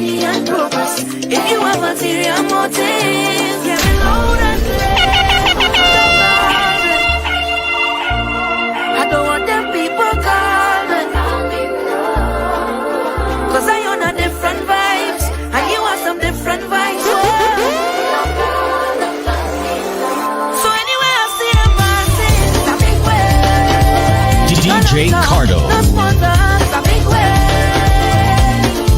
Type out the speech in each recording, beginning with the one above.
money and progress. If you have material motives, get me loud and clear. I don't want them people calling, cause I own a different vibes, and you want some different vibes. So anyway, I see a massive, it's a big way. DJ Cardo. No sponsor, it's a big way.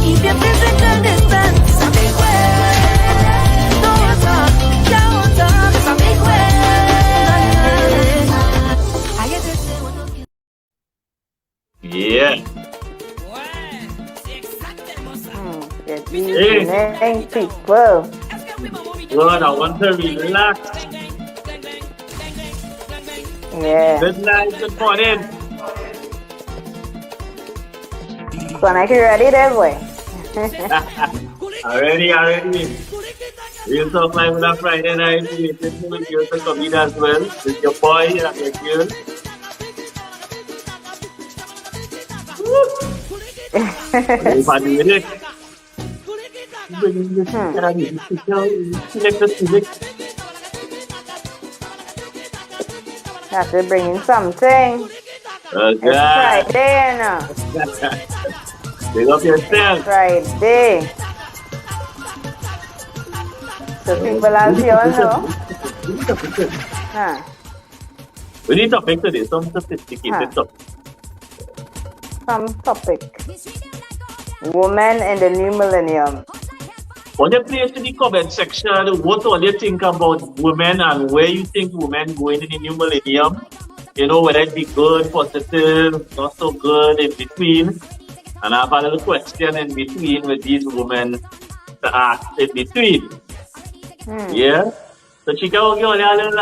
Keep your physical distance, it's a big way. Don't talk, it's a big way. I get to say what you Yeah. Good evening, people. Lord, I want to relax. Yeah. Good night, good morning. So make you ready there, boy. Already. We'll talk like on a Friday night. We'll listen with you to come in as well. With your boy and your girl. Everybody ready? Select the music. Have to bring in something. It's Friday now. Big up yourself. Friday. So people as you all know. Huh. We need to topic today, some sophisticated topic. Some topic. Women in the new millennium. On the place in the comment section, what all you think about women and where you think women going in the new millennium? You know, whether it be good, positive, not so good, in between. And I have a little question in between with these women to ask in between. Yeah? So Chica will give you a little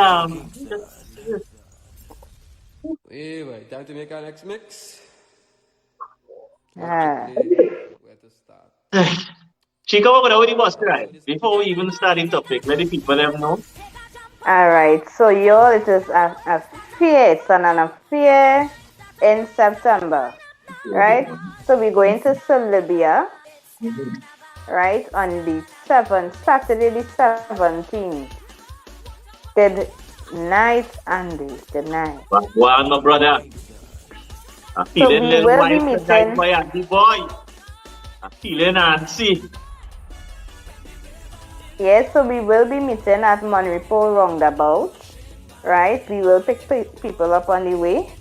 Hey, boy, time to make our next mix. Ah. Where to start? Chica, what about the bus ride? Before we even start the topic, let the people them know. Alright, so y'all, it is a fair, it's an affair in September, right? So we're going to Serbia, right, on the 7th, Saturday the 17th. The night and the night. One, my brother. I'm feeling we little will wife be tonight, meeting. boy, and the boy. I'm feeling Nancy. Yes, so we will be meeting at Monrepo Roundabout, right? We will pick people up on the way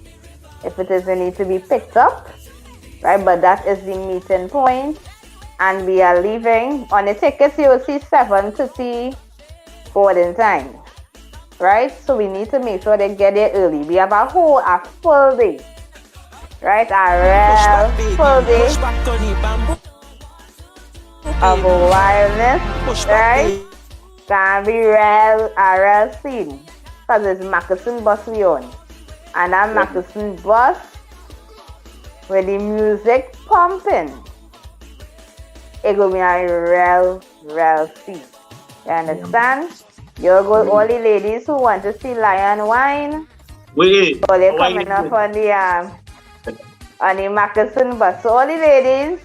if it is a need to be picked up, right? But that is the meeting point, and we are leaving. On the tickets, you will see 7:30 boarding time, right? So we need to make sure they get there early. We have a full day, right? A real full day of wildness, right? Can be a real scene. Because it's Mackerson bus we own. And that Mackerson bus with the music pumping, it will be a real scene. You understand? You'll go all the ladies who want to see Lion Wine. Wait, So they're coming up on the Mackerson bus. So all the ladies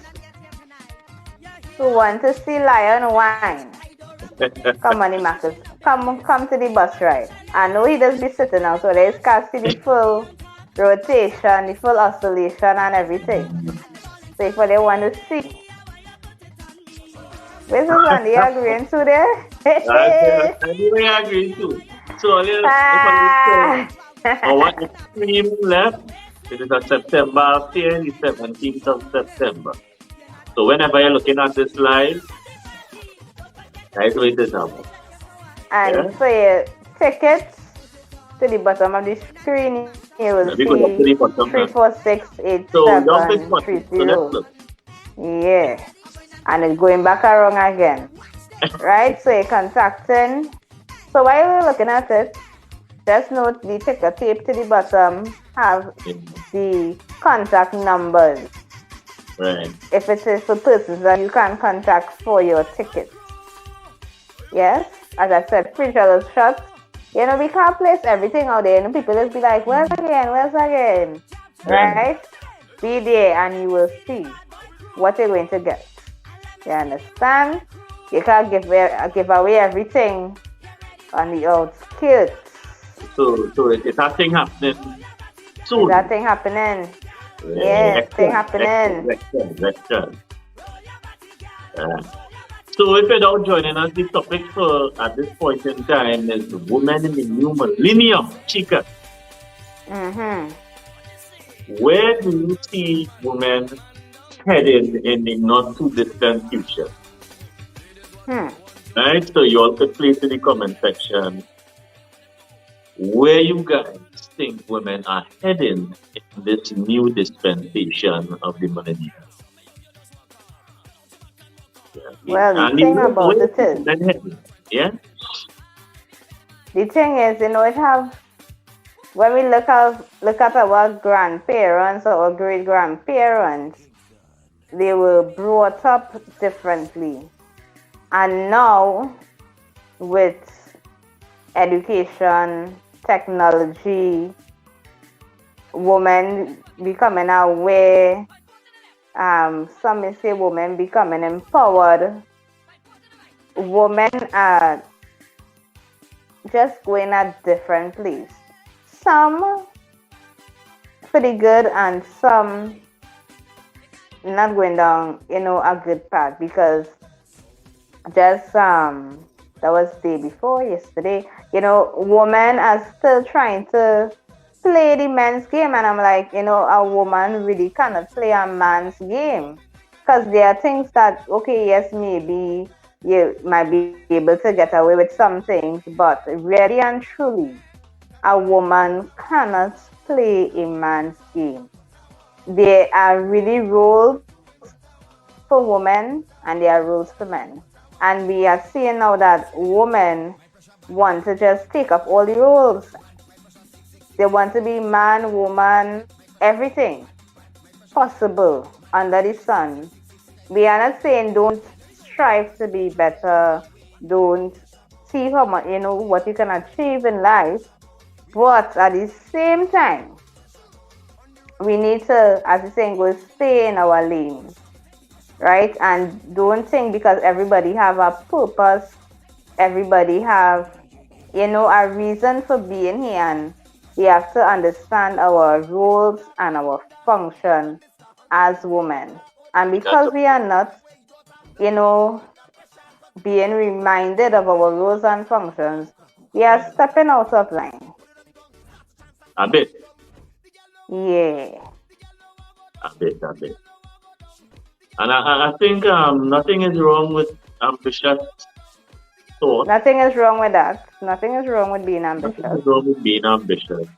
who want to see Lion Wine, come on the Marcus. Come to the bus ride. I know he does be sitting now, so there's can see the full rotation, the full oscillation and everything. So if they want to see. Where's the one they agreeing to there? I really agree too. So our extreme left, it is on September 10th, the 17th of September. So whenever you're looking at this live, right with the number. And for your tickets to the bottom of the screen, you will see 3468730. Yeah. And it's going back around again. Right? So you're contacting. So while we're looking at it, just note the ticket tape to the bottom have the contact numbers. Right. If it is for persons that you can contact for your tickets. Yes? As I said, pre-travel shots. You know, we can't place everything out there. And people just be like, where's again? Right? Be there and you will see what you're going to get. You understand? You can't give away everything on the outskirts. So it's a thing happening Is soon. that thing happening? Yeah, thing happening. Excellent. So if you're now joining us, the topic for at this point in time is women in the new millennium. Chica, Mm-hmm. where do you see women heading in the not too distant future? Hmm. Right? So you all could place in the comment section where you guys think women are heading in this new dispensation of the millennium. Well, the And thing where about you it see is, women heading? Yeah? the thing is, it have when we look at our grandparents or our great grandparents, they were brought up differently, and now with education, technology, women becoming aware, some may say women becoming empowered, women are just going at different place. Some for the good and some not going down, a good path because just that was day before yesterday, women are still trying to play the men's game and I'm like, a woman really cannot play a man's game. Because there are things that okay, yes, maybe you might be able to get away with some things, but really and truly a woman cannot play a man's game. There are really rules for women and there are rules for men. And we are seeing now that women want to just take up all the roles. They want to be man, woman, everything possible under the sun. We are not saying don't strive to be better, don't see how much, what you can achieve in life. But at the same time, we need to, as the saying goes, stay in our lane, right? And don't think because everybody have a purpose, everybody have, a reason for being here, and we have to understand our roles and our function as women. And because we are not, being reminded of our roles and functions, we are stepping out of line. A bit. Yeah. A bit. And I think nothing is wrong with ambitious thought. Nothing is wrong with that. Nothing is wrong with being ambitious. Nothing is wrong with being ambitious.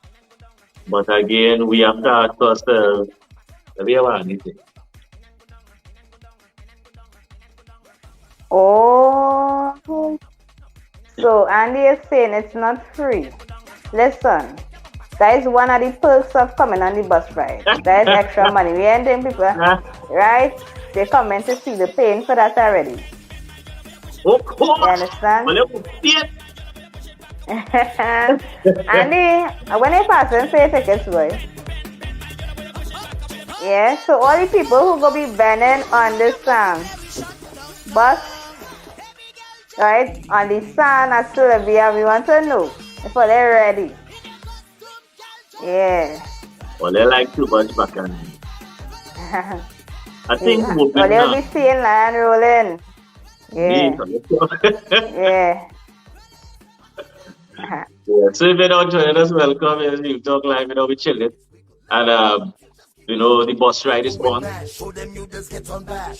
But again, we have to ask ourselves, do we have anything? Oh. So Andy is saying it's not free. Listen, that is one of the perks of coming on the bus ride. That is extra money. We ain't doing people, right? They come in to see the paying for that already. Of course. You understand? Andy, when they pass and pay tickets, boy. Yeah, so all the people who go be bending on this bus, right, on the sand at Sylvia, we want to know if they're ready. Yeah. Well, they like too much back on. I think we'll be they'll be seeing lion rolling. Yeah. Yeah. Yeah. So if you're not joining us, welcome. Yes, you talk live, we chilling. And the bus ride is on. Show them you just get on back.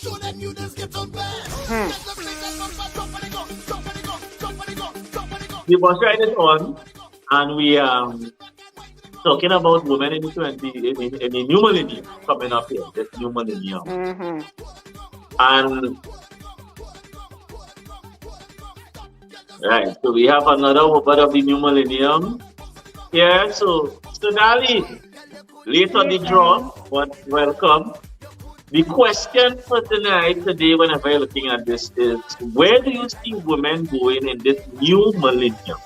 The bus ride is on, and we talking about women in the new millennium coming up here, this new millennium. Mm-hmm. And right, so we have another woman of the new millennium. Yeah, so Dali, late on the draw, but welcome. The question for today, whenever you're looking at this, is where do you see women going in this new millennium?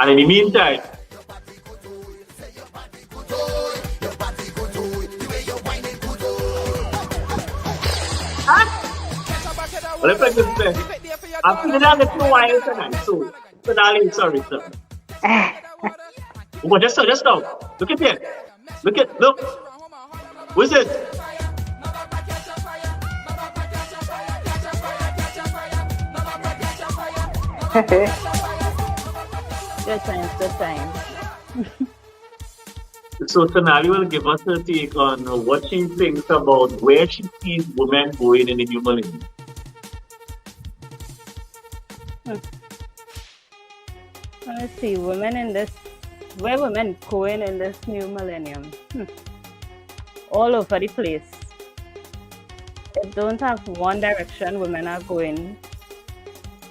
And in the meantime, Well, if I can say, I'm feeling a little wild tonight, so darling, sorry, sir. Oh, just now. Look at here. Look. Who's it? Good times, good times. So Sonali will give us her take on what she thinks about where she sees women going in the new millennium. Let's see, where women going in this new millennium? All over the place. It don't have one direction women are going,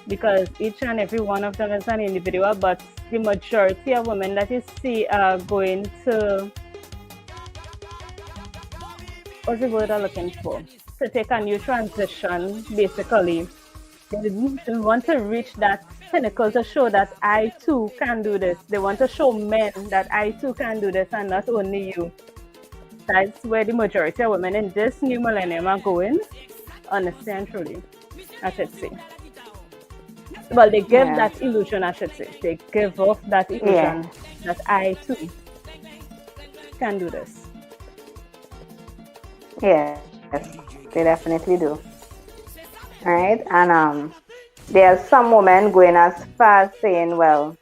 because each and every one of them is an individual, but the majority of women that you see are going to, what's the word I'm looking for? To take a new transition, basically. They want to reach that pinnacle to show that I too can do this. They want to show men that I too can do this, and not only you. That's where the majority of women in this new millennium are going, honestly and truly, I should say. Well, they give that illusion, I should say. They give off that illusion that I too can do this. Yes, they definitely do. Right? And there are some women going as far as saying, well,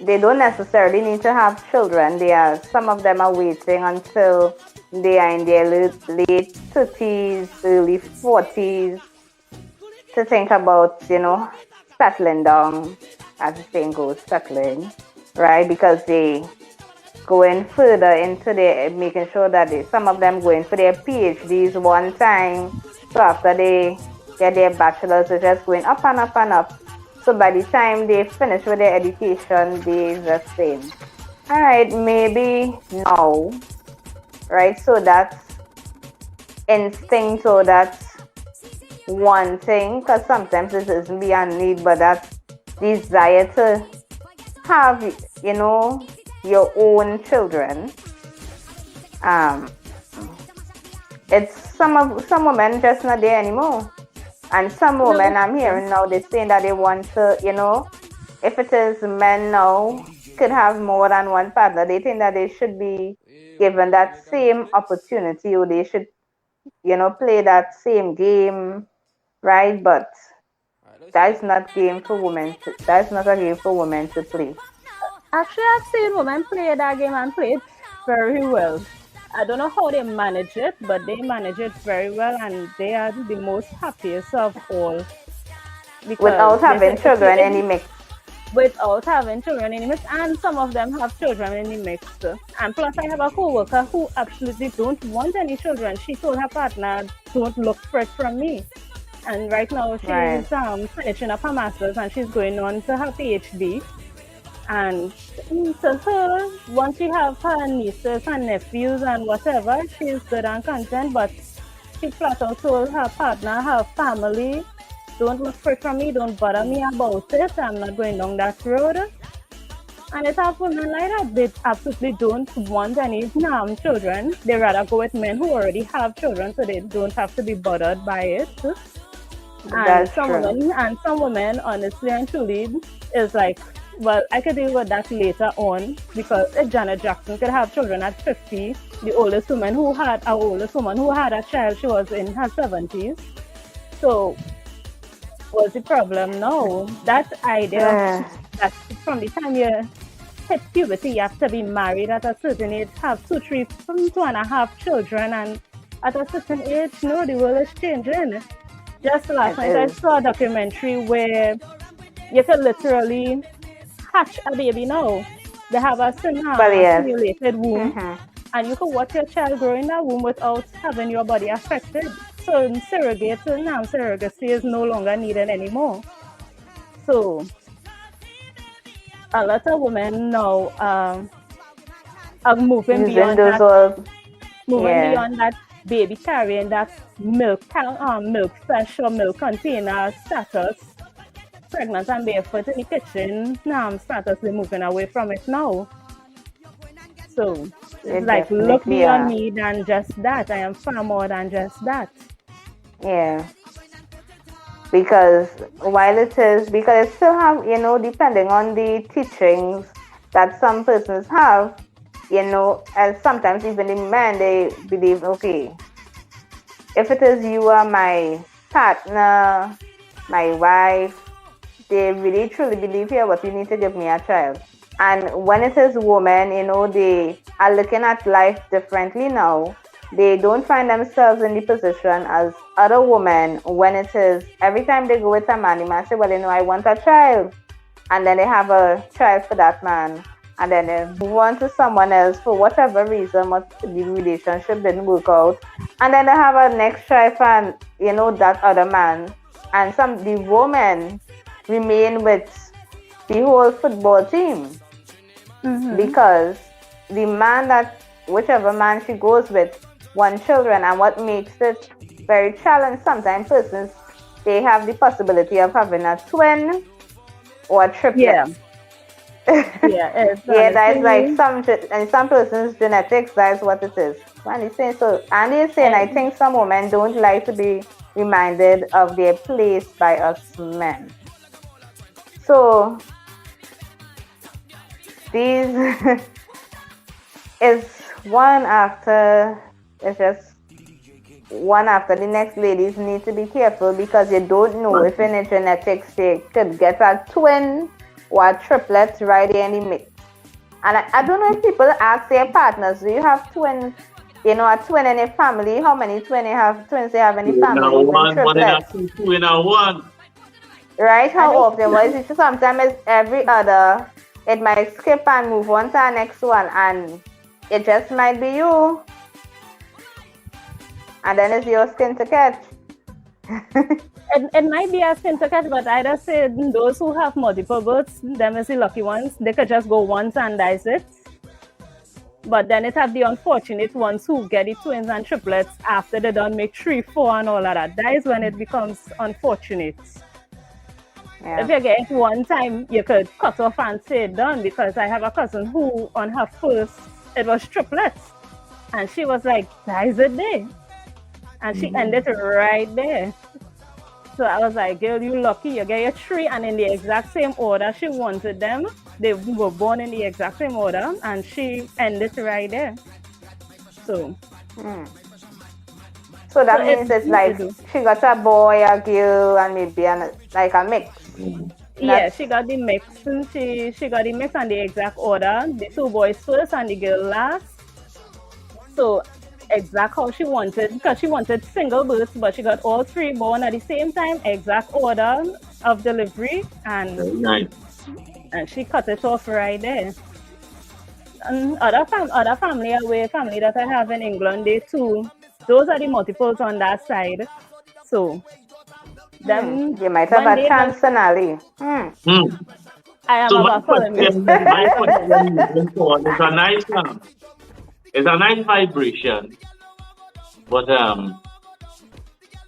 they don't necessarily need to have children. Some of them are waiting until they are in their late 30s, early 40s to think about, settling down, as the saying goes, settling, right? Because they going further into making sure that some of them going for their PhDs one time. So after they get their bachelor's, they're just going up and up and up. So by the time they finish with their education, they just say, all right, maybe now, right? So that's instinct, or that's one thing, because sometimes it isn't beyond need, but that's desire to have, your own children. It's some women just not there anymore. And some women I'm hearing now, they're saying that they want to, if it is men now could have more than one partner, they think that they should be given that same opportunity, or they should, play that same game, right? But that's not game for women. That's not a game for women to play. Actually, I've seen women play that game and play it very well. I don't know how they manage it, but they manage it very well, and they are the most happiest of all. Without having children in the mix. Without having children in the mix, and some of them have children in the mix. And plus, I have a co-worker who absolutely don't want any children. She told her partner, don't look for it from me. And right now, she's finishing up her master's, and she's going on to her PhD. And to her, once she have her nieces and nephews and whatever, she's good and content, but she flat out told her partner, her family, don't look for it from me, don't bother me about it, I'm not going down that road. And it's have women like that. They absolutely don't want any children. They rather go with men who already have children, so they don't have to be bothered by it. And some women, honestly and truly, is like, well, I could deal with that later on, because if Janet Jackson could have children at 50, the oldest woman who had a child, she was in her 70s. So, what's the problem? No, that idea that from the time you hit puberty, you have to be married at a certain age, have 2.5 children, and at a certain age, no, the world is changing. Just last night, I saw a documentary where you could literally hatch a baby now. They have a simulated womb, and you can watch your child grow in that womb without having your body affected. So surrogacy is no longer needed anymore. So a lot of women now are moving beyond that. Beyond that baby carrying that milk fresh or milk container status. Pregnant and barefoot in the kitchen, status, we're moving away from it now. So it's like, look beyond me than just that. I am far more than just that. Yeah. Because because it still have, depending on the teachings that some persons have, and sometimes even the men, they believe, okay, if it is you are my partner, my wife, they really truly believe here, but you need to give me a child. And when it is women, they are looking at life differently now. They don't find themselves in the position as other women when it is every time they go with a man, the man say, well, I want a child. And then they have a child for that man. And then they move on to someone else for whatever reason, what the relationship didn't work out. And then they have a next child for, that other man. And the women remain with the whole football team because the man whichever man she goes with, want children. And what makes it very challenging, sometimes persons, they have the possibility of having a twin or a triplet. Yeah. Yeah, Yeah, that is like some persons' genetics, that's what it is. And he's saying, I think some women don't like to be reminded of their place by us men. So these is just one after the next. Ladies need to be careful because you don't know if in a genetics they could get a twin or a triplet right there in the mix. And I don't know if people ask their partners, do you have twins? A twin in a family? How many twins they have in the family? Two in a one. Right? How often? Well, it's sometimes it's every other. It might skip and move on to the next one, and it just might be you. And then it's your skin to catch. It might be a skin to catch, but I just say those who have multiple births, them is the lucky ones. They could just go once and dice it. But then it have the unfortunate ones who get the twins and triplets after they done make 3, 4 and all of that. That is when it becomes unfortunate. Yeah. If you get it one time, you could cut off and say done, because I have a cousin who on her first, it was triplets. And she was like, that is it there. And she ended right there. So I was like, girl, you lucky, you get your 3 and in the exact same order she wanted them. They were born in the exact same order and she ended right there. So that means it's like she got a boy, a girl, and maybe like a mix. Yeah, she got the mix. She got the mix and the exact order. The 2 boys first and the girl last. So exact how she wanted, because she wanted single births, but she got all 3 born at the same time, exact order of delivery, and she cut it off right there. And other family that I have in England, they too, those are the multiples on that side. So them you might have a chance finale. I am about following me. It's a nice vibration, but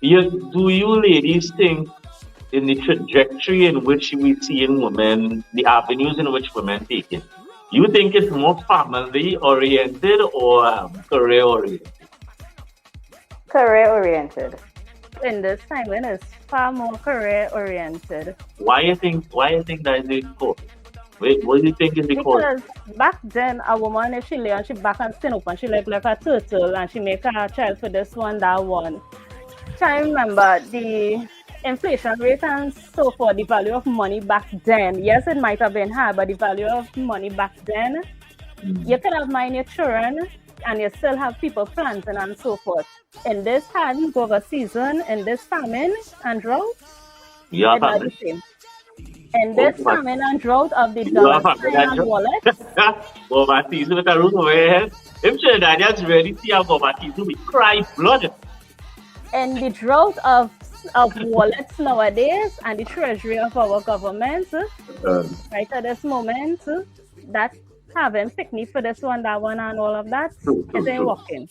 do you ladies think in the trajectory in which we see in women, the avenues in which women take it, you think it's more family oriented or career oriented? Career oriented. In this time, when it's far more career oriented. Why you think that is the cause? What do you think is the cause? Because back then, a woman, if she lay on she back and stand up and she like a turtle and she make a child for this one, that one. I remember the inflation rate and so forth, the value of money back then. Yes, it might have been high, but the value of money back then, you could have mind your children and you still have people planting and so forth. In this hangover season, in this famine and drought, it's not the same. In this famine and drought of the dollar and wallets. Well, my season with a roof over your head. If Trinidadians really see how my season, we cry blood. And the drought of wallets nowadays and the treasury of our government, right at this moment, that having picnic for this one, that one, and all of that, it ain't working.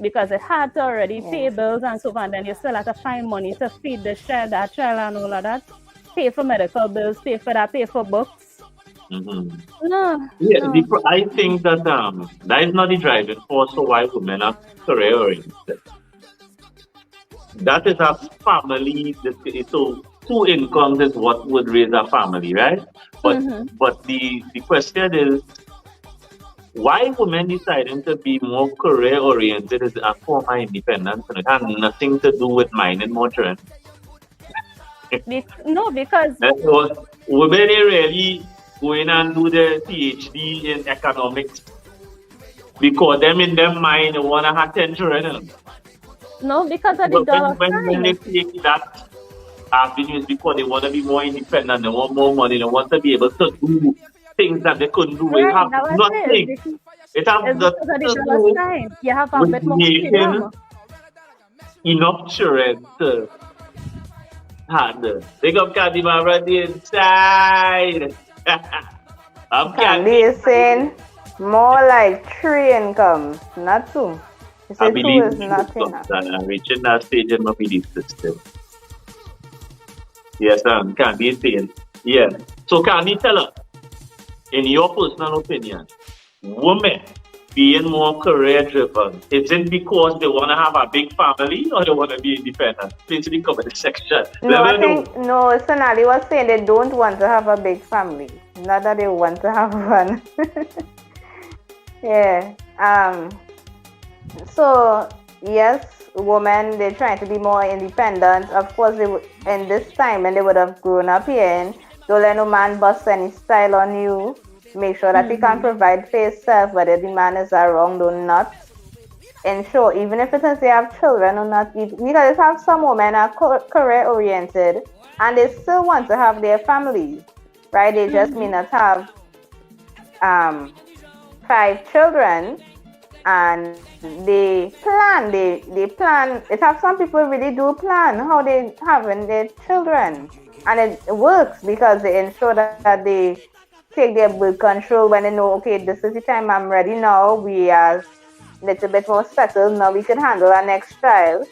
Because it had to already pay bills and so on, and then you still have to find money to feed the child, that child, and all of that. Pay for medical bills, pay for that, pay for books. No. I think that that is not the driving force for why women are career oriented. That is a family. So two incomes is what would raise a family, right? But Mm-hmm. the question is why women deciding to be more career oriented is a form of independence and it has nothing to do with minding more children. No, because So women they really go in and do the PhD in economics because them in their mind they wanna have 10 children. no, because of the But dollar when they sign. take that avenues because they want to be more independent, they want more money, they want to be able to do things that they couldn't do. It Right, have that was it. nothing. It have It's nothing because of the to dollar do sign. You have a with bit more making freedom. enough children to handle. Big up Candy man right inside. I'm Candy Candy. is saying more like three incomes, not two. You I say two believe is in not enough. I'm reaching that stage in my belief system. Yes, Candy is saying. Yeah. So Candy, tell us, in your personal opinion, women being more career driven, is it because they want to have a big family or they want to be independent? Please in the comment section. No, Let I me know. think no. Sonali was saying they don't want to have a big family, not that they want to have one. Yeah. So yes, women they're trying to be more independent. Of course, they would in this time when they would have grown up here. And don't let no man bust any style on you. Make sure that you can Mm-hmm. provide for yourself, whether the man is around or not. Ensure, even if it is they have children or not, because have some women are career oriented and they still want to have their families, right? They just may Mm-hmm. not have um, 5 children, and they plan. It have some people really do plan how they having their children, and it works because they ensure that they take their birth control when they know, okay, this is the time I'm ready now. We are little bit more settled now. We can handle our next child.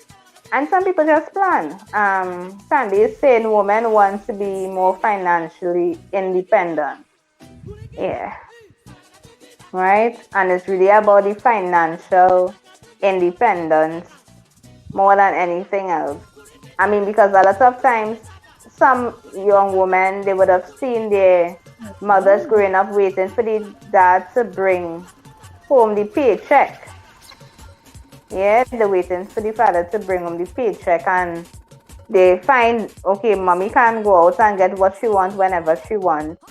And some people just plan. Sandy is saying women want to be more financially independent. Yeah, right? And it's really about the financial independence more than anything else. I mean, because a lot of times, some young women, they would have seen their mothers growing up waiting for the dad to bring home the paycheck. Yeah, they're waiting for the father to bring home the paycheck, and they find, okay, mommy can go out and get what she wants whenever she wants,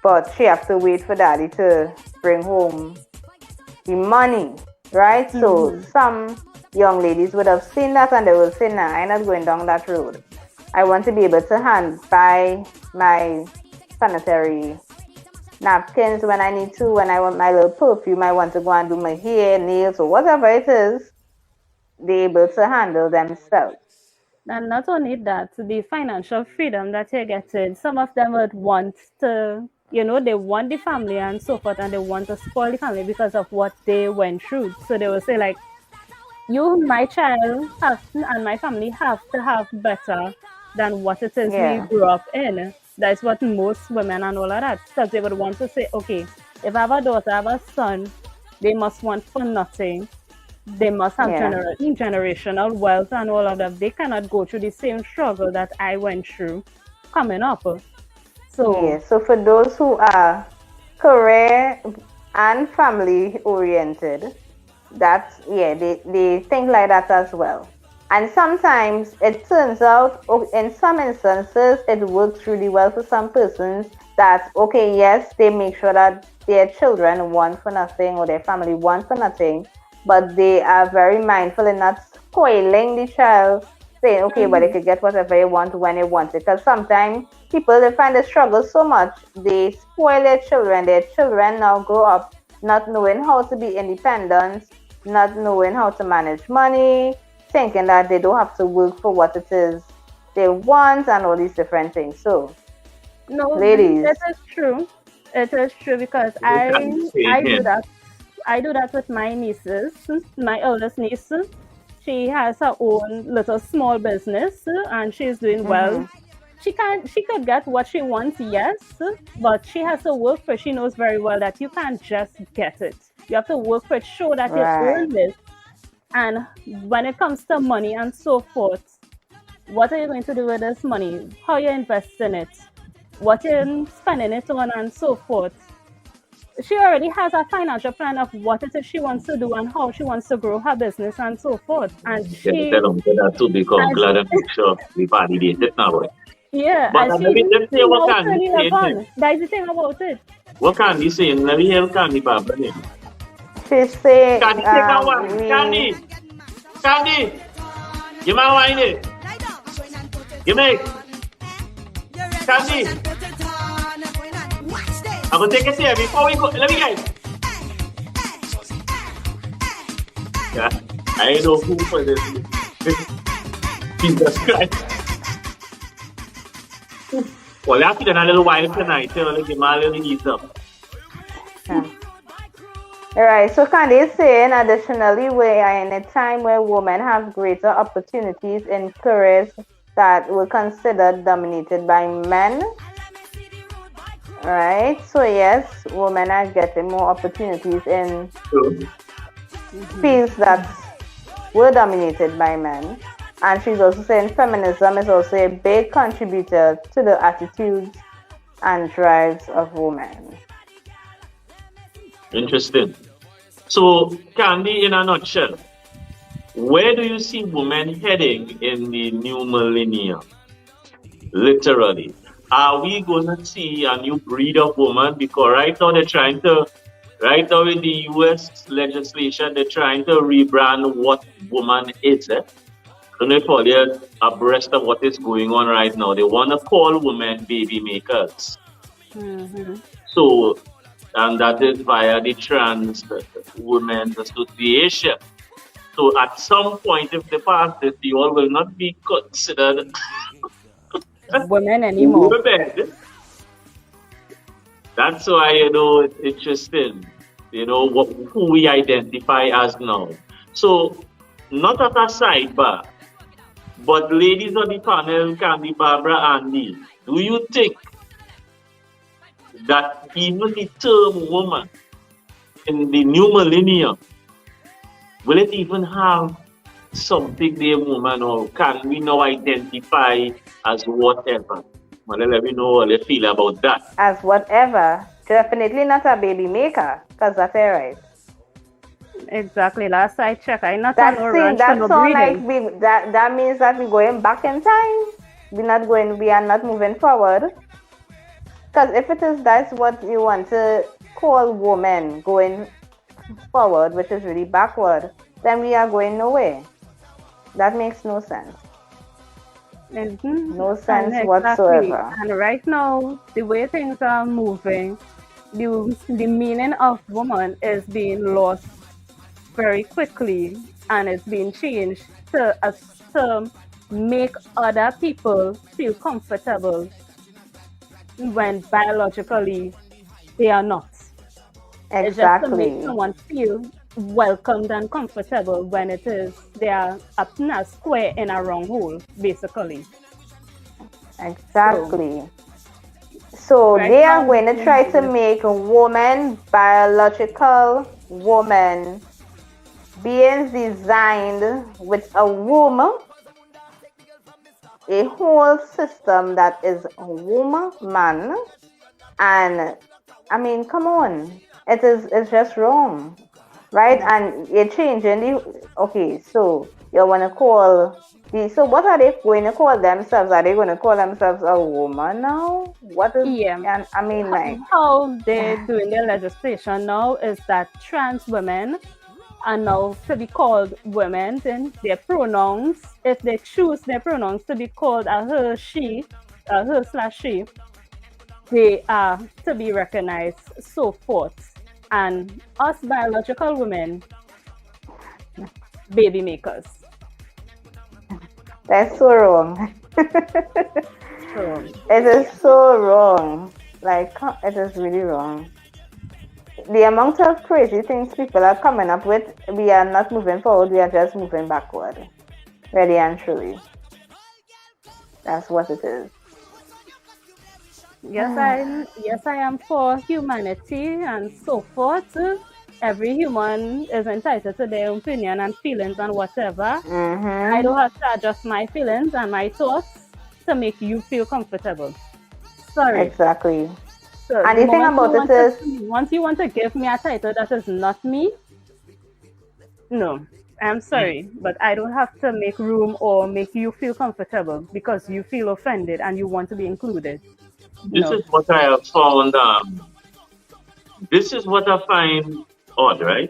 but she have to wait for daddy to bring home the money, right? So Mm-hmm. some young ladies would have seen that and they will say, nah, I'm not going down that road. I want to be able to hand buy my sanitary napkins when I need to, when I want my little perfume, I want to go and do my hair, nails, or whatever it is, they able to handle themselves. And not only that, the financial freedom that you're getting, some of them would want to, they want the family and so forth, and they want to spoil the family because of what they went through. So they will say, like, you, my child, have and my family have to have better than what it is we Yeah, grew up in. That's what most women and all of that. Because they would want to say, okay, if I have a daughter, I have a son, they must want for nothing. They must have yeah, generational wealth and all of that. They cannot go through the same struggle that I went through coming up. So, yeah. So for those who are career and family oriented, that's, yeah, they think like that as well. And sometimes it turns out, in some instances, it works really well for some persons that, okay, yes, they make sure that their children want for nothing or their family want for nothing, but they are very mindful in not spoiling the child, saying, okay, well, they mhm. could get whatever they want when they want it. Because sometimes people, they find the struggle so much, they spoil their children. Their children now grow up not knowing how to be independent, not knowing how to manage money, thinking that they don't have to work for what it is they want and all these different things. So, No, ladies, it is true. It is true because You can say I do him. that. I do that with my nieces. My eldest niece, she has her own little small business and she's doing well. mm-hmm, She could get what she wants, yes, but she has to work for it. She knows very well that you can't just get it. You have to work for it, show that you right, earned it. And when it comes to money and so forth, what are you going to do with this money? How you invest in it? What you're spending it on and so forth. She already has a financial plan of what it is she wants to do and how she wants to grow her business and so forth. And Can you tell them that to become and glad and make sure we validate it now? Boy. But and let me just say she what knows Candy turning saying here. upon. That is the thing about it. What Candy saying? Let me hear Candy Barbara name. She say, Candy, take a wine. we Candy, Candy, give me a wine there. Give me, Candy. I'm gonna take it here before we go. Let me guys. Yeah, I ain't no fool for this. Jesus Christ. Well, after a little while tonight, so let me a little ease up. Right, so Candy is saying additionally we are in a time where women have greater opportunities in careers that were considered dominated by men. Right, so yes, women are getting more opportunities in fields that were dominated by men. And she's also saying feminism is also a big contributor to the attitudes and drives of women. Interesting. So, Candy, in a nutshell, where do you see women heading in the new millennium? Literally. Are we going to see a new breed of woman? Because right now right now in the US legislation, they're trying to rebrand what woman is. Don't know if all you're abreast of what is going on right now. They want to call women baby makers. So, and that is via the Trans Women's Association. So, at some point, if they pass this, you all will not be considered Women anymore. women. That's why, it's interesting, who we identify as now. So, not at a sidebar, but ladies on the panel, Candy, Barbara, Andy, do you think that even the term woman in the new millennium, will it even have something there, woman, or can we now identify as whatever? Well, let me know how you feel about that. As whatever, definitely not a baby maker, because that's right. Exactly. Last I checked, I not That on no see, ranch for that no sound like breeding. that means that we're going back in time. We are not moving forward. Because if it is that's what you want to call women going forward, which is really backward, then we are going nowhere. That makes no sense. No sense And exactly. whatsoever. And right now, the way things are moving, the meaning of woman is being lost very quickly, and it's being changed to make other people feel comfortable when biologically they are not. It's just to make Exactly. someone feel welcomed and comfortable when it is they are up in a square in a round hole, basically. Exactly. So Right they are now, going to try to make a woman, biological woman, being designed with a womb, a whole system that is a woman, man, and I mean, come on, it's just wrong, right? And you're changing okay. So you want to call so what are they going to call themselves? Are they going to call themselves a woman now? What is? yeah. And I mean, like, How they're doing their legislation now is that trans women are now to be called women, then their pronouns, if they choose their pronouns to be called a her, she, a her/she, they are to be recognized, so forth. And us biological women, baby makers. that's so wrong. So, It is so wrong. Like, it is really wrong. The amount of crazy things people are coming up with, we are not moving forward, we are just moving backward. Really and truly. That's what it is. yes, I am for humanity and so forth. every human is entitled to their opinion and feelings and whatever. I Mm-hmm. don't have to adjust my feelings and my thoughts to make you feel comfortable. Sorry. Exactly. So And the the thing moment you about it want to, is, once you want to give me a title that is not me, no, I'm sorry, but I don't have to make room or make you feel comfortable because you feel offended and you want to be included. This No. is what I have found. This is what I find odd, right?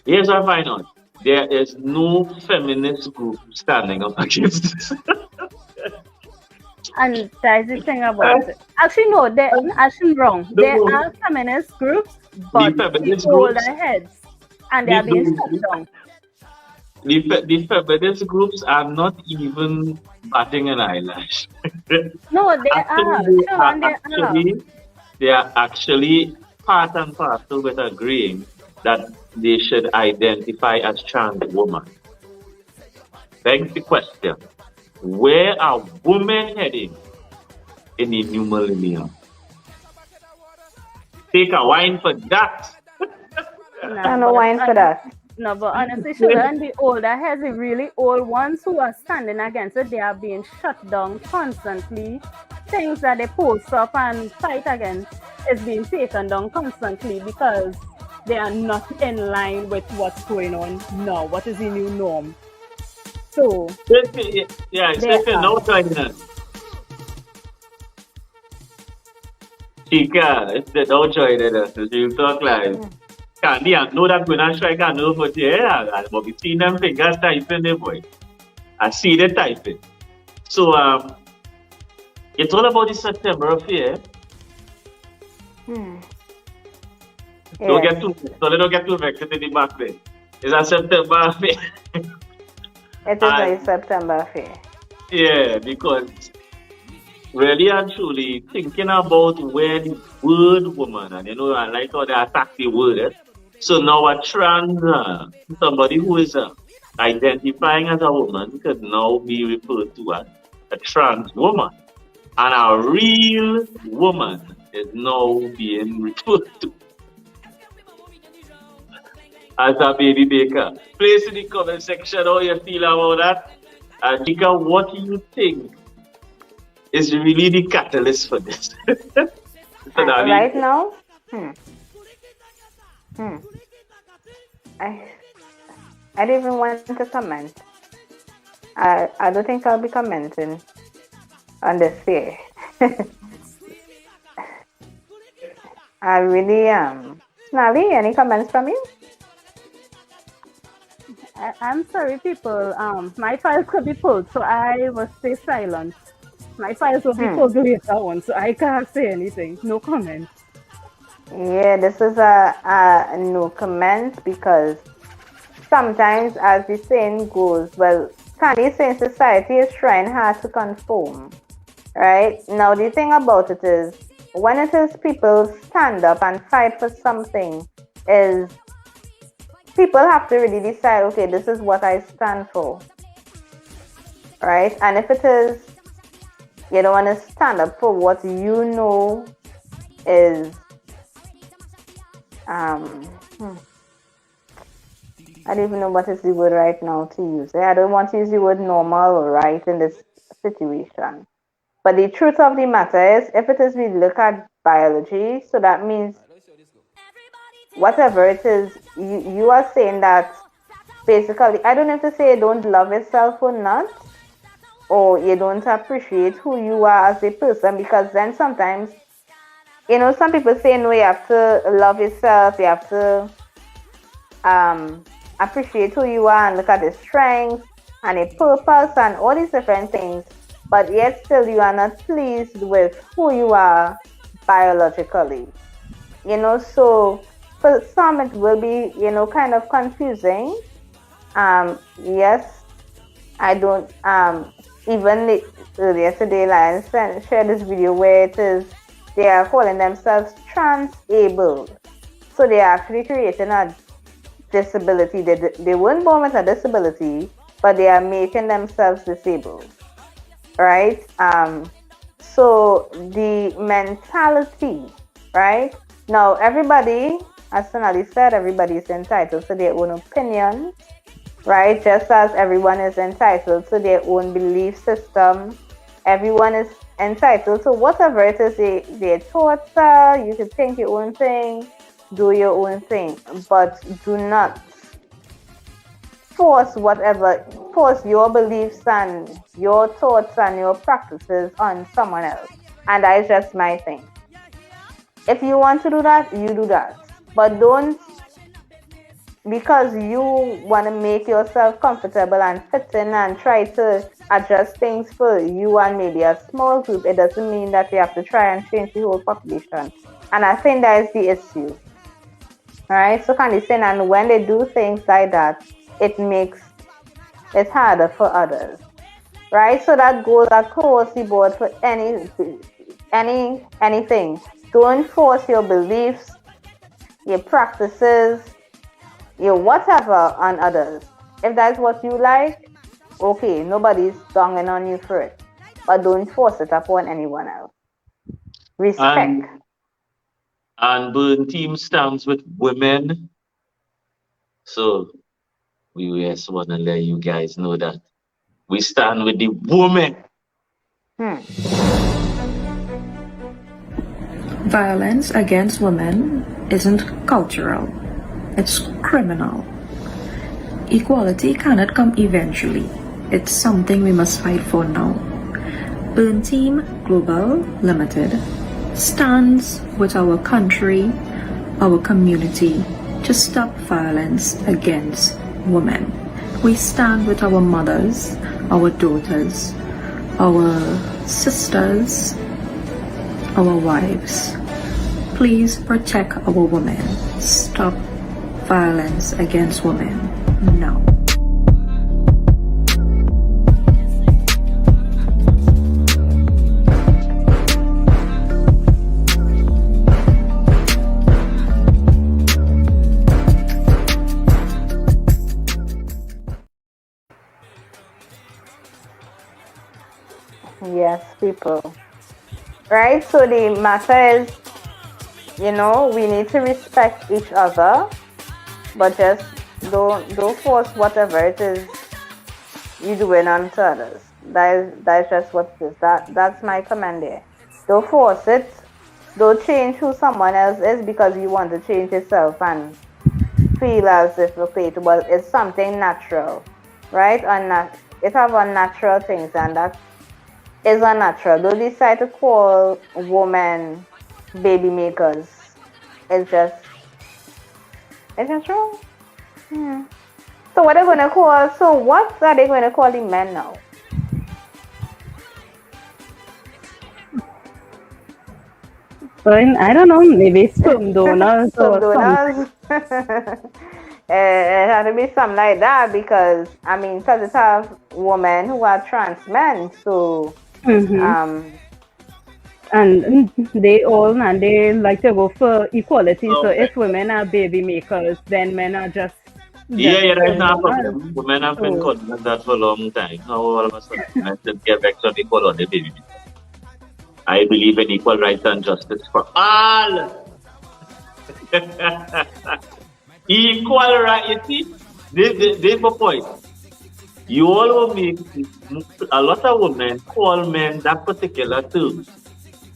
Here's what I find odd. There is no feminist group standing up against this. And that's the thing Uh, about it. Actually, no, they're actually wrong. There no, are feminist groups, the but the feminist older groups, heads, and they the, are being shut the, down. the feminist groups are not even batting an eyelash. No, they Actually, are. Sure, and they are. they are actually part and parcel with agreeing that they should identify as trans woman. Begs the question, where are women heading in the new millennium? Take a wine for that. Nah, I no but wine for that. no, but honestly, sugar and the older heads, the really old ones who are standing against it, they are being shut down constantly. Things that they post up and fight against is being taken down constantly because they are not in line with what's going on now. What is the new norm? So Yeah, they especially are. now, China. Chica, it's the don't join us. You talk like, candy, I know that when I strike, I know for the air. But we see them fingers typing the boy. I see the typing. So, it's all about the September affair. Hmm. Don't Yes, get too, don't get too vexed in the back there. It's a September affair. it is And a September affair. yeah, because really and truly thinking about where the word woman, and I like how they attack the word. So now a trans, somebody who is identifying as a woman could now be referred to as a trans woman. And a real woman is now being referred to as a baby baker. Place in the comment section how you feel about that. And Chica, what do you think is really the catalyst for this? So I Right mean, now, hmm, hmm, I, I don't even want to comment. I don't think I'll be commenting on this fear. I really am. Snally, any comments from you? I'm sorry, people. My files could be pulled, so I will stay silent. My files will be Hmm. pulled later on, so I can't say anything. No comment. Yeah, this is a no comment because sometimes, as the saying goes, well, Candy saying society is trying hard to conform, right? Now, the thing about it is, when it is people stand up and fight for something, is people have to really decide, okay, this is what I stand for, right? And if it is, you don't want to stand up for what you know is, hmm, I don't even know what is the word right now to use. I don't want to use the word normal or right in this situation. But the truth of the matter is, if it is we look at biology, so that means whatever it is, you are saying that basically, I don't have to say you don't love yourself or not, or you don't appreciate who you are as a person, because then sometimes, some people say, no, you have to love yourself, you have to appreciate who you are and look at the strengths and a purpose and all these different things, but yet still you are not pleased with who you are biologically. So for some it will be, kind of confusing. Yes, I don't, even earlier today, Lion shared this video where it is, they are calling themselves trans-abled. So they are actually creating a disability. They weren't born with a disability, but they are making themselves disabled, right? So the mentality, right? Now, everybody, as Sonali said, everybody is entitled to their own opinion, right? Just as everyone is entitled to their own belief system, everyone is entitled to whatever it is their thoughts are. You can think your own thing, do your own thing, but do not force your beliefs and your thoughts and your practices on someone else. And that is just my thing. If you want to do that, you do that. But don't, because you want to make yourself comfortable and fit in and try to adjust things for you and maybe a small group, it doesn't mean that you have to try and change the whole population. And I think that is the issue. Alright, so condition, and when they do things like that, it makes it harder for others. Right? So that goes across the board for anything. Don't force your beliefs, your practices, your whatever on others. If that's what you like, okay, nobody's donging on you for it. But don't force it upon anyone else. Respect. And Burn Team stands with women. So we just want to let you guys know that we stand with the woman. Violence against women isn't cultural, it's criminal. Equality cannot come eventually. It's something we must fight for now. Burn Team Global Limited stands with our country, our community, to stop violence against women. We stand with our mothers, our daughters, our sisters, our wives. Please protect our women. Stop violence against women now. Yes, people. Right? So the matter is, we need to respect each other, but just don't force whatever it is you doing onto others. That's just what it is. That's my comment there. Don't force it. Don't change who someone else is because you want to change yourself and feel as if well, it's something natural, right? It have unnatural things, and that is unnatural. Don't decide to call women baby makers. It's just wrong. So what are they going to call? So what are they going to call the men now? I don't know, maybe sperm donors or donors. It had to be something like that because because it have women who are trans men, so and they like to go for equality. So if women are baby makers, then men are just That's not a problem. Women have been calling that for a long time. Now all of a sudden, I should get back to equal on the baby. I believe in equal rights and justice for all. Equal right, you see? This is my point. You all will make a lot of women call men that particular term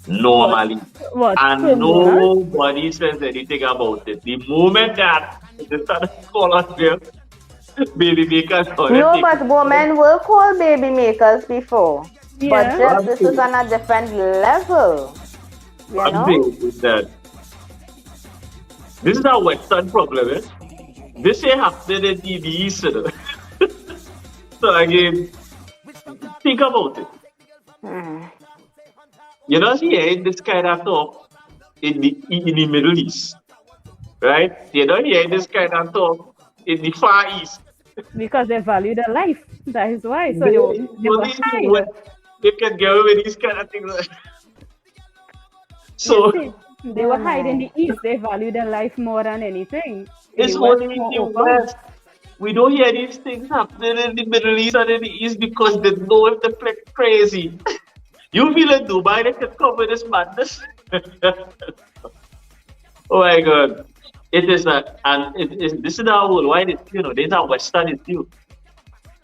normally. And nobody says anything about it. The moment that they start to call us them baby makers. No, but women will call baby makers before. Yeah. But just this is on a different level. This is a Western problem, eh? This ain't happening in the East. So again, think about it. You don't hear this kind of talk in the Middle East, right? You don't hear this kind of talk in the Far East. Because they value their life. That is why. So they can get away with these kind of things. So they were hiding in the East. They value their life more than anything. It's only in the West. We don't hear these things happening in the Middle East and in the East because they know if they play crazy. You feel in Dubai, they can cover this madness. Oh my God. It is this is our worldwide issue, this is a Western issue.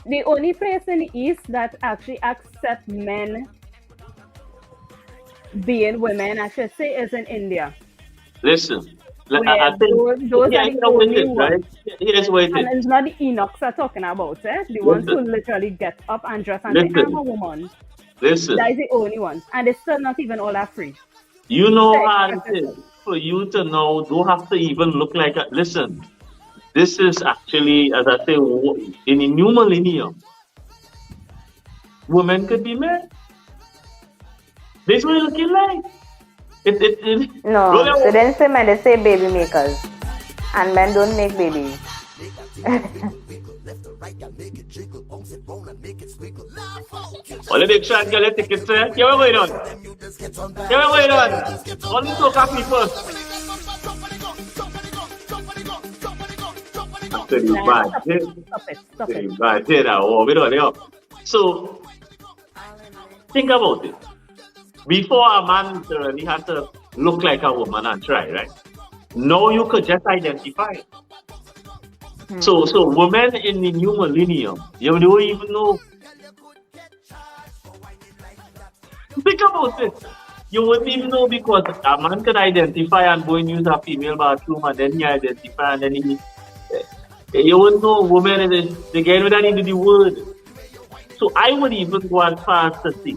The only place in the East that actually accept men being women, I should say, is in India, Listen, where I think, those yeah, are you the know what it only is, right? ones. Here's what it And is. it's not the Enochs are talking about, eh? The ones who Listen, literally get up and dress and say, I'm a listen, woman. listen. That is the only ones. And it's still not even all that free You know to how express it is yourself. for you to know. Don't have to even look like a. Listen, this is actually, as I say, in the new millennium, women could be men. This is what it's looking like. Roll No, so your- then say men, they say baby makers. And men don't make babies. All the big shot girl tickets, eh? Yeah, what going on? Yeah, what going on? All the soca people. After the Nah, bad, stop eh? it. Stop it. Stop After it. the bad, oh, we don't know. So, think about it. Before a man literally had to look like a woman and try, right? Now you could just identify. So women in the new millennium, you don't even know. Think about it. You wouldn't even know because a man can identify and go and use a female bathroom and then he identify and then you wouldn't know women is they get that into the word. So I would even go as far as to say,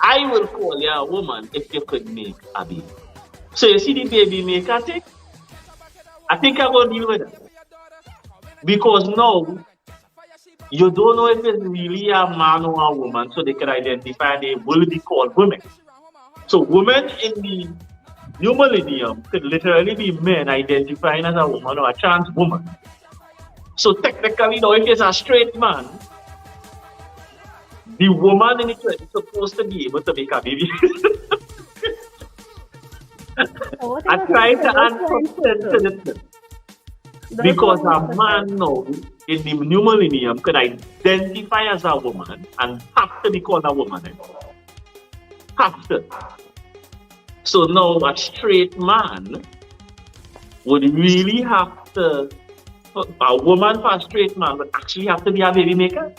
I will call you a woman if you could make a baby. So you see the baby maker thing? I think I'm going to deal with it. Because now, you don't know if it's really a man or a woman, so they can identify and they will be called women. So women in the new millennium could literally be men identifying as a woman or a trans woman. So technically, now, if it's a straight man, the woman in it is supposed to be able to make a baby. So what I was try that? to Those answer flying sense circles. Those because flying a man circles. now in the new millennium could identify as a woman and have to be called a woman. Have to. So now a straight man would really have to, a woman for a straight man would actually have to be a baby maker.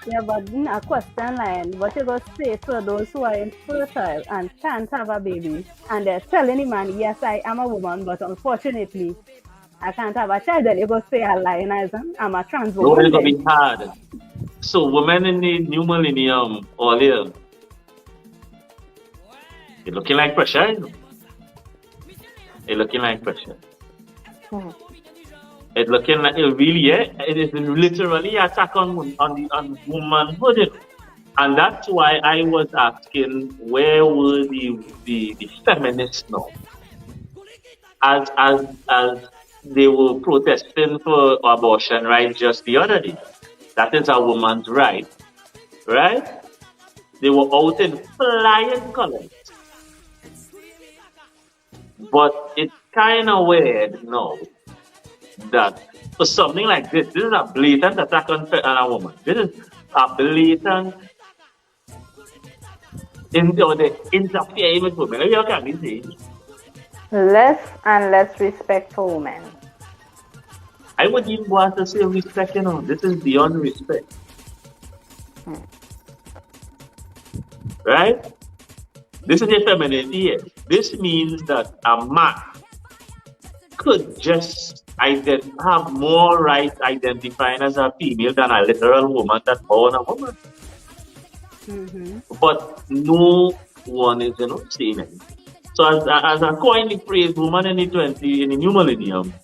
Yeah, but in a question line, what you going to say to those who are infertile and can't have a baby, and they're telling the man, yes, I am a woman, but unfortunately, I can't have a child, then you go say a lie, and I'm a trans No, woman it's going to then. be hard. So women in the new millennium, all here, they're looking like pressure. They're looking like pressure. It's looking like it really, yeah, it is literally attack on womanhood. And that's why I was asking where were the feminists now? As they were protesting for abortion rights just the other day. That is a woman's right, right? They were out in flying colors. But it's kind of weird now that for something like this is a blatant attack on a woman. This is a blatant the interfering with women. If you can see, Less and less respect for women. I would even want to say respect, this is beyond respect. Right? This is femininity here. This means that a man could just have more rights identifying as a female than a literal woman that's born a woman. But no one is, saying it. So as I coin the phrase woman in the new millennium,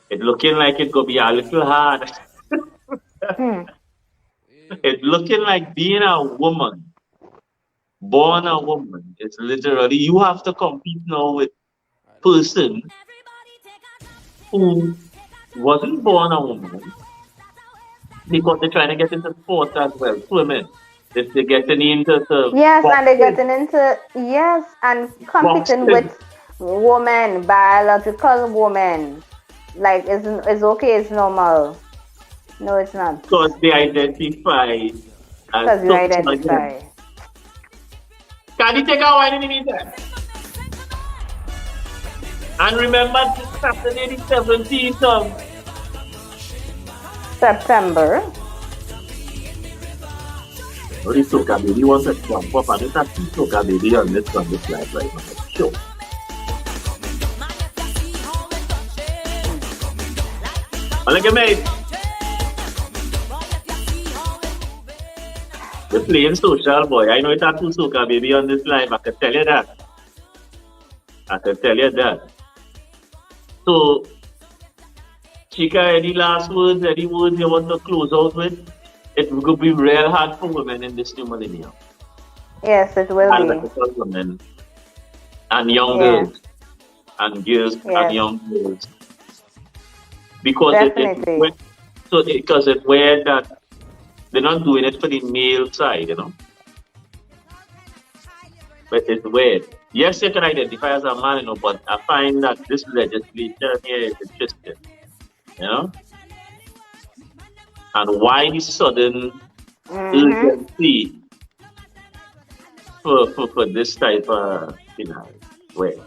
it's looking like it could be a little hard. It's looking like being a woman, born a woman. It's literally you have to compete now with person who wasn't born a woman because they're trying to get into sports as well, swimming. They're getting into Yes, and they're boxing. getting into, yes, and competing Boxing. with women, biological women. Like, it's okay, it's normal. No, it's not. Because they identify as Because you so identify. Can you take a wine in the meantime? And remember this Saturday the 17th of September. Only Soca Baby wants to jump up and it's a Soca Baby on this live right now. Sure. Look at me. You're playing social, boy. I know it's a two Soca Baby on this live. I can tell you that. So, Chica, any last words, any words you want to close out with? It will be real hard for women in this new millennium. Yes, it will And be. for women and young Yeah. girls and girls Yes. and young girls. Because Definitely. because it's weird that they're not doing it for the male side, you know. But it's weird. Yes, you can identify as a man, you know, but I find that this legislation here is interesting, you know. And why this sudden urgency for this type of, way.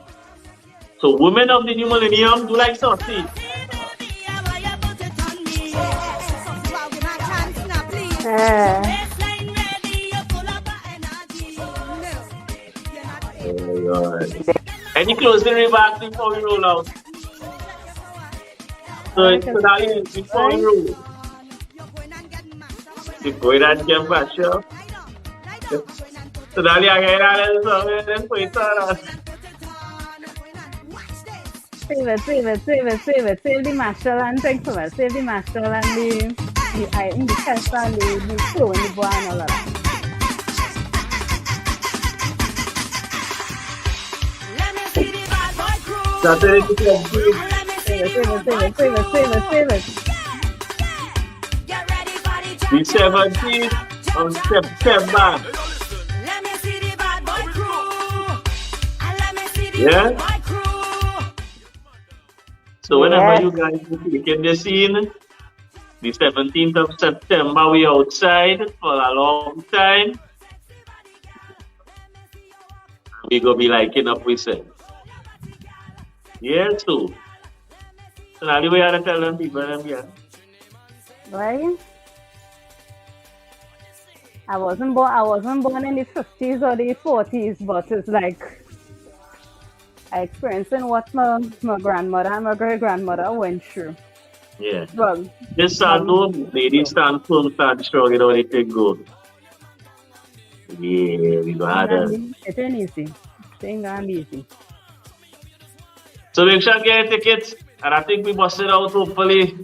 So women of the new millennium do like sausage. Oh, God. Any closing remarks before we roll out? So before we roll, before we don't get back, sure. So now you get out of the song and then put it on. Save the marshal and thanks for that. Save the marshal and the test and the show and the boy and all that. Saturday the 17th of September. Yeah? So whenever you guys are taking the scene, the 17th of September, we outside for a long time. We gonna be liking up with it. Yeah, so now the way I tell them people, yeah. Right? I wasn't born in the 50s or the 40s, but it's like I experiencing what my grandmother and my great grandmother went through. Yeah. Well, This stand no, ladies stand firm, stand strong, you know, it take good. Yeah, we gonna have them. it ain't easy. It ain't gonna be easy. So make sure you get tickets, and I think we busted out hopefully